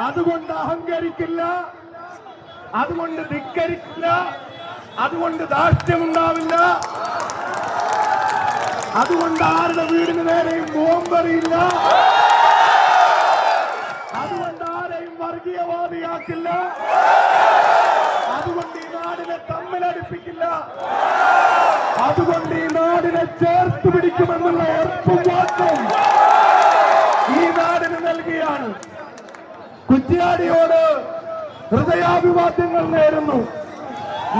അതുകൊണ്ട് അഹങ്കരിക്കില്ല, അതുകൊണ്ട് ധിക്കരിക്കില്ല, അതുകൊണ്ട് ധാർഷ്ട്യമുണ്ടാവില്ല, അതുകൊണ്ട് ആരുടെ വീടിന് നേരെയും ബോംബെറിയില്ല, അതുകൊണ്ട് ആരെയും വർഗീയവാദിയാക്കില്ല, അതുകൊണ്ട് ഈ നാടിനെ തമ്മിലടിപ്പിക്കില്ല, അതുകൊണ്ട് ഈ നാടിനെ ചേർത്ത് പിടിക്കുമെന്നുള്ള ഉറപ്പും വാക്കും ഈ നാടിന് നൽകിയാണ്. കുറ്റ്യാടിയോട് ഹൃദയാഭിവാദ്യങ്ങൾ നേരുന്നു.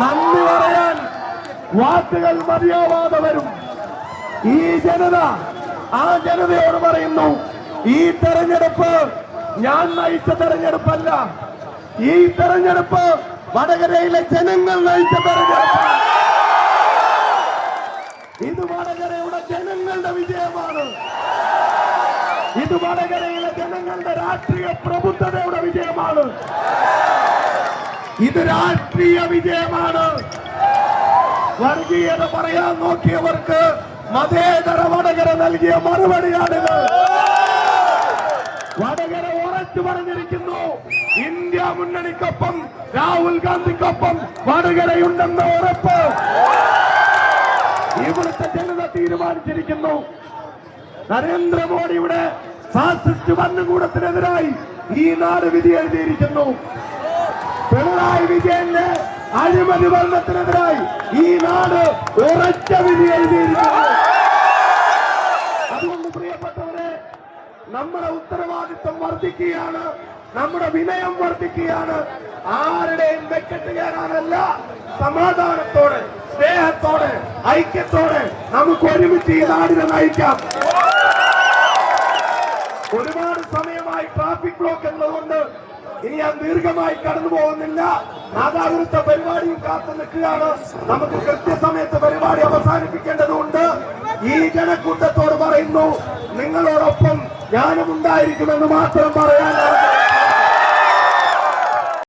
നന്ദി പറയാൻ വാക്കുകൾ മതിയാവാതെ വരും. ഈ ജനത ആ ജനതയോട് പറയുന്നു, ഈ തെരഞ്ഞെടുപ്പ് ഞാൻ നയിച്ച തെരഞ്ഞെടുപ്പല്ല, ഈ തെരഞ്ഞെടുപ്പ് വടകരയിലെ ജനങ്ങൾ നയിച്ച തെരഞ്ഞെടുപ്പാണ്. ഇത് വടകരയുടെ ജനങ്ങളുടെ വിജയമാണ്. ഇത് വടകരയിലെ ജനങ്ങളുടെ രാഷ്ട്രീയ പ്രബുദ്ധതയുടെ വിജയമാണ്. ഇത് രാഷ്ട്രീയ വിജയമാണ്. വർഗീയത പറയാൻ നോക്കിയവർക്ക് മതേതര വടകര നൽകിയ മറുപടിയാണിത്. വടകര ഉറച്ചു പറഞ്ഞിരിക്കുന്നു, ഇന്ത്യ മുന്നണിക്കൊപ്പം രാഹുൽ ഗാന്ധിക്കൊപ്പം വടകരയുണ്ടെന്ന ഉറപ്പ് ഇവിടുത്തെ ജനത തീരുമാനിച്ചിരിക്കുന്നു. നരേന്ദ്രമോദിയുടെ ഫാസിസ്റ്റ് ഭരണകൂടത്തിനെതിരായി ഈ നാട് വിധി എഴുതിയിരിക്കുന്നു. പിണറായി വിജയന്റെ അഴിമതി ഭരണത്തിനെതിരായി ഈ നാട് ഉറച്ച വിധി എഴുതിയിരിക്കുന്നു. അതുകൊണ്ട് പ്രിയപ്പെട്ടവരെ, നമ്മുടെ ഉത്തരവാദിത്വം വർദ്ധിക്കുകയാണ്, നമ്മുടെ വിനയം വർദ്ധിക്കുകയാണ്. ആരുടെയും വെക്കറ്റ് കയറാനല്ല, സമാധാനത്തോടെ, സ്നേഹത്തോടെ, ഐക്യത്തോടെ നമുക്ക് ഒരുമിച്ച് ഈ നാടിനെ നയിക്കാം. ഒരുപാട് സമയമായി ട്രാഫിക് ബ്ലോക്ക് എന്നതുകൊണ്ട് ഇനി ഞാൻ ദീർഘമായി കടന്നു പോകുന്നില്ല. നാദാപുരത്തെ പരിപാടിയും കാത്തു നിൽക്കുകയാണ്. നമുക്ക് കൃത്യസമയത്ത് പരിപാടി അവസാനിപ്പിക്കേണ്ടതുണ്ട്. ഈ ജനക്കൂട്ടത്തോട് പറയുന്നു, നിങ്ങളോടൊപ്പം ഞാനും ഉണ്ടായിരിക്കുമെന്ന് മാത്രം പറയാൻ